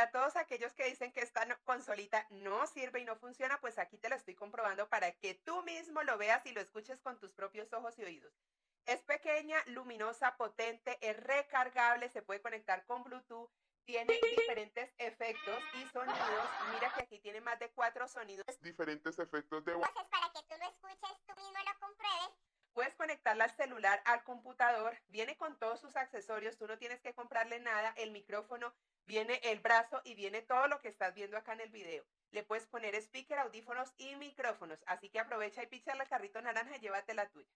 para todos aquellos que dicen que esta consolita no sirve y no funciona, pues aquí te lo estoy comprobando para que tú mismo lo veas y lo escuches con tus propios ojos y oídos. Es pequeña, luminosa, potente, es recargable, se puede conectar con Bluetooth, tiene diferentes efectos y sonidos. Mira que aquí tiene más de 4 sonidos. Diferentes efectos de voz. Entonces, para que tú lo escuches, tú mismo lo compruebes. Puedes conectarla al celular, al computador, viene con todos sus accesorios, tú no tienes que comprarle nada, el micrófono, viene el brazo y viene todo lo que estás viendo acá en el video. Le puedes poner speaker, audífonos y micrófonos, así que aprovecha y picha el carrito naranja y llévate la tuya.